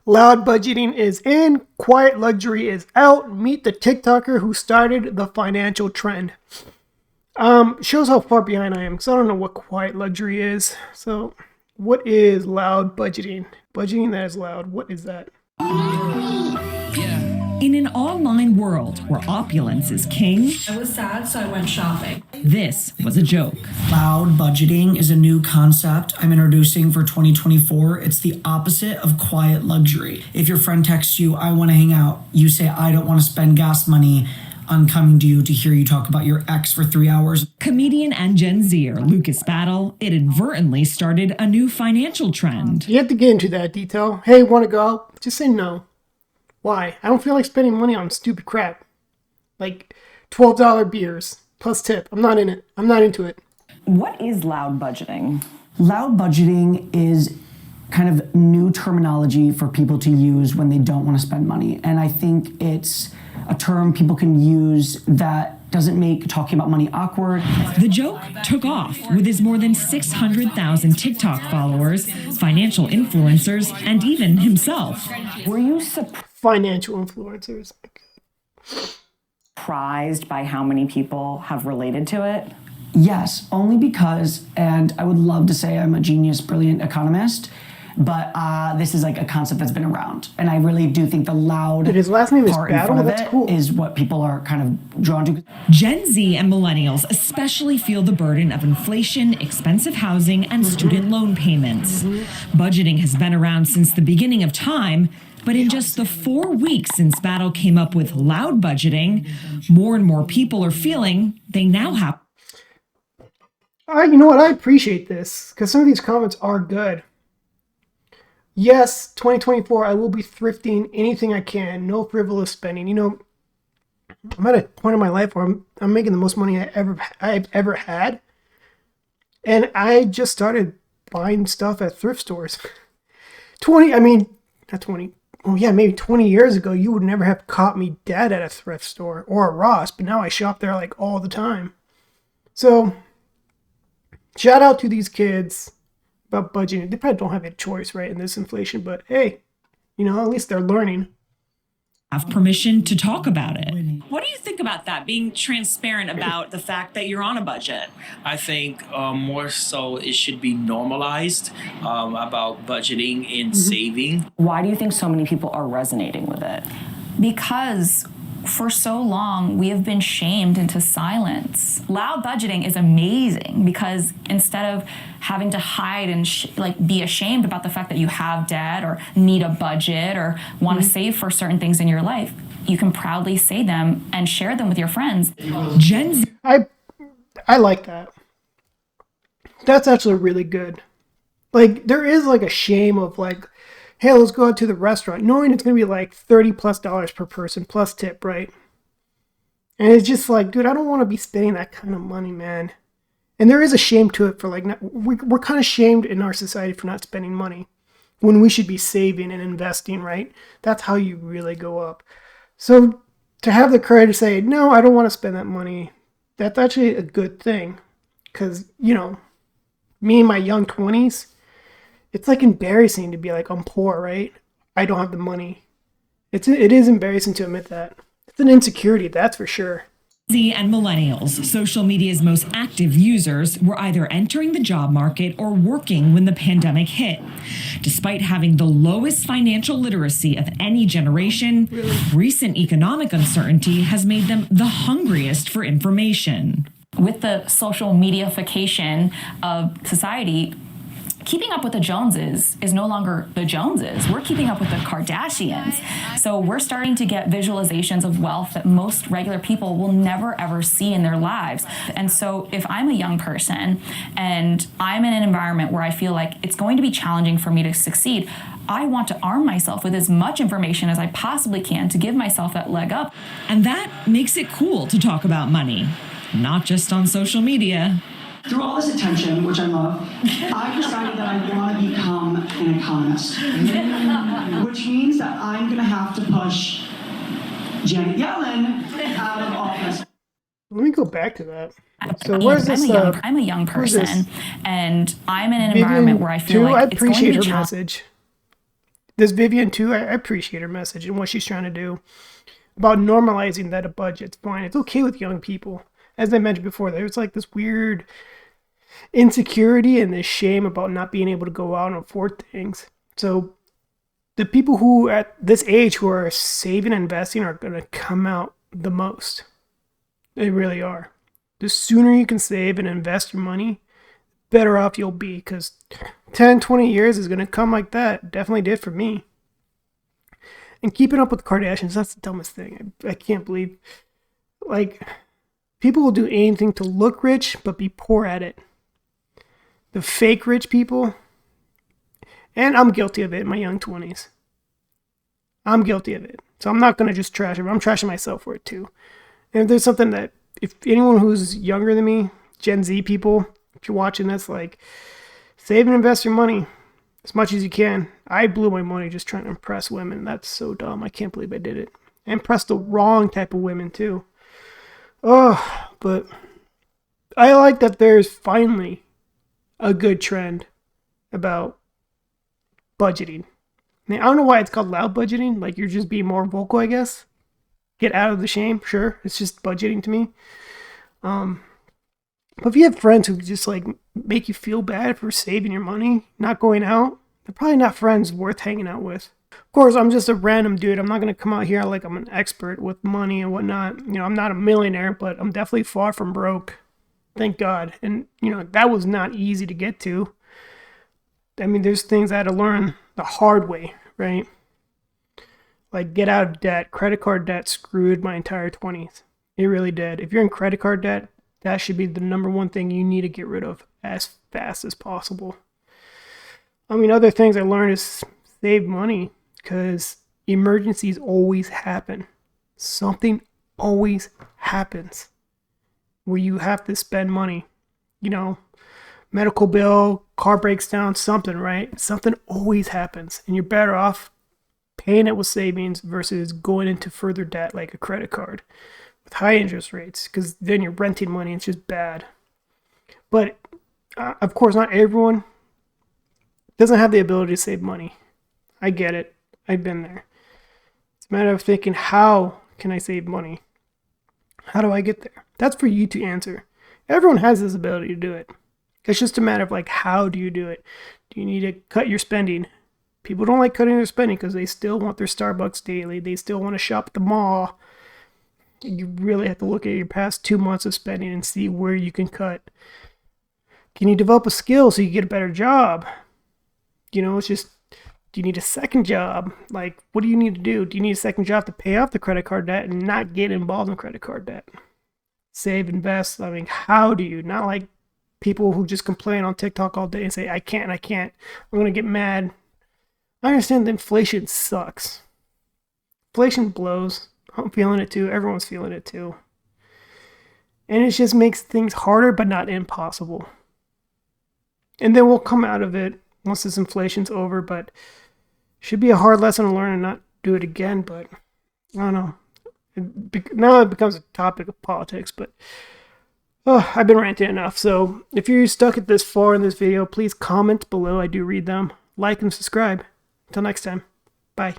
Loud budgeting is in, quiet luxury is out. Meet the TikToker who started the financial trend. Shows how far behind I am, because I don't know what quiet luxury is. So, what is loud budgeting? Budgeting that is loud. What is that? In an online world where opulence is king, I was sad, so I went shopping. this was a joke. Loud budgeting is a new concept I'm introducing for 2024. It's the opposite of quiet luxury. If your friend texts you, I want to hang out, you say, I don't want to spend gas money. I'm coming to you to hear you talk about your ex for 3 hours. Comedian and Gen Zer Lucas Battle inadvertently started a new financial trend. You have to get into that detail. Hey, want to go out? Just say no. Why? I don't feel like spending money on stupid crap. Like $12 beers plus tip. I'm not in it. I'm not into it. What is loud budgeting? Loud budgeting is kind of new terminology for people to use when they don't want to spend money. And I think it's a term people can use that doesn't make talking about money awkward. The joke took off with his more than 600,000 TikTok followers, financial influencers, and even himself. Were you Financial influencers. surprised by how many people have related to it? Yes, only because, and I would love to say I'm a genius, brilliant economist, but this is like a concept that's been around. And I really do think the loud His last name is part in Battle? front of That's it cool. is what people are kind of drawn to. Gen Z and millennials especially feel the burden of inflation, expensive housing, and student loan payments. Budgeting has been around since the beginning of time, but in just the 4 weeks since Battle came up with loud budgeting, more and more people are feeling they now have. You know what? I appreciate this because some of these comments are good. Yes, 2024, I will be thrifting anything I can. No frivolous spending. You know, I'm at a point in my life where I'm making the most money I've ever had. And I just started buying stuff at thrift stores. Not 20. Oh yeah, maybe 20 years ago, you would never have caught me dead at a thrift store or a Ross, but now I shop there like all the time. So, shout out to these kids about budgeting. They probably don't have a choice, right, in this inflation, but hey, you know, at least they're learning. Have permission to talk about it. What do you think about that? Being transparent about the fact that you're on a budget? I think more so it should be normalized about budgeting and saving. Why do you think so many people are resonating with it? Because for so long we have been shamed into silence. Loud budgeting is amazing because instead of having to hide and be ashamed about the fact that you have debt or need a budget or want to save for certain things in your life, you can proudly say them and share them with your friends. Gen Z I like that. That's actually really good. Like, there is like a shame of like, hey, let's go out to the restaurant, knowing it's going to be like $30+ per person plus tip, right? And it's just like, dude, I don't want to be spending that kind of money, man. And there is a shame to it for like, we're kind of shamed in our society for not spending money when we should be saving and investing, right? That's how you really go up. So to have the courage to say, no, I don't want to spend that money, that's actually a good thing. Because, you know, me in my young 20s, it's like embarrassing to be like, I'm poor, right? I don't have the money. It is embarrassing to admit that. It's an insecurity, that's for sure. Z and millennials, social media's most active users, were either entering the job market or working when the pandemic hit. Despite having the lowest financial literacy of any generation, recent economic uncertainty has made them the hungriest for information. With the social mediaification of society, keeping up with the Joneses is no longer the Joneses. We're keeping up with the Kardashians. So we're starting to get visualizations of wealth that most regular people will never ever see in their lives. And so if I'm a young person and I'm in an environment where I feel like it's going to be challenging for me to succeed, I want to arm myself with as much information as I possibly can to give myself that leg up. And that makes it cool to talk about money, not just on social media. Through all this attention, which I love, I decided that I want to become an economist, which means that I'm going to have to push Janet Yellen out of office. Let me go back to that. So where's this? I'm a young person, and I'm in an environment where I feel like I it's going to appreciate be her challenging. message. this Vivian too, I appreciate her message and what she's trying to do about normalizing that a budget's fine. It's okay with young people. As I mentioned before, there's like this weird insecurity and this shame about not being able to go out and afford things. So the people who at this age who are saving and investing are going to come out the most. They really are. The sooner you can save and invest your money, better off you'll be, because 10, 20 years is going to come like that. Definitely did for me. And keeping up with the Kardashians, that's the dumbest thing. I can't believe, like, people will do anything to look rich, but be poor at it. The fake rich people, and I'm guilty of it in my young 20s. I'm guilty of it. So I'm not going to just trash it. I'm trashing myself for it too. And if there's something that, if anyone who's younger than me, Gen Z people, if you're watching this, like, save and invest your money as much as you can. I blew my money just trying to impress women. That's so dumb. I can't believe I did it. I impressed the wrong type of women too. Oh, but I like that there's finally a good trend about budgeting. I don't know why it's called loud budgeting. Like, you're just being more vocal, I guess. Get out of the shame. Sure, it's just budgeting to me. But if you have friends who just like make you feel bad for saving your money, not going out, they're probably not friends worth hanging out with. Of course, I'm just a random dude. I'm not going to come out here like I'm an expert with money and whatnot. You know, I'm not a millionaire, but I'm definitely far from broke. Thank God. And, you know, that was not easy to get to. I mean, there's things I had to learn the hard way, right? Like, get out of debt. Credit card debt screwed my entire 20s. It really did. If you're in credit card debt, that should be the number one thing you need to get rid of as fast as possible. I mean, other things I learned is save money, because emergencies always happen. Something always happens where you have to spend money. You know, medical bill, car breaks down, something, right? Something always happens, and you're better off paying it with savings versus going into further debt like a credit card with high interest rates, because then you're renting money and it's just bad. But of course, not everyone doesn't have the ability to save money. I get it. I've been there. It's a matter of thinking, how can I save money? How do I get there? That's for you to answer. Everyone has this ability to do it. It's just a matter of like, how do you do it? Do you need to cut your spending? People don't like cutting their spending because they still want their Starbucks daily. They still want to shop at the mall. You really have to look at your past 2 months of spending and see where you can cut. Can you develop a skill so you get a better job? You know, it's just, do you need a second job? Like, what do you need to do? Do you need a second job to pay off the credit card debt and not get involved in credit card debt? Save, invest. I mean, how do you? Not like people who just complain on TikTok all day and say, I can't. I'm going to get mad. I understand that inflation sucks. Inflation blows. I'm feeling it too. Everyone's feeling it too. And it just makes things harder, but not impossible. And then we'll come out of it once this inflation's over, but should be a hard lesson to learn and not do it again. But I don't know. Now it becomes a topic of politics, but I've been ranting enough. So if you're stuck at this far in this video, please comment below. I do read them. Like and subscribe. Until next time. Bye.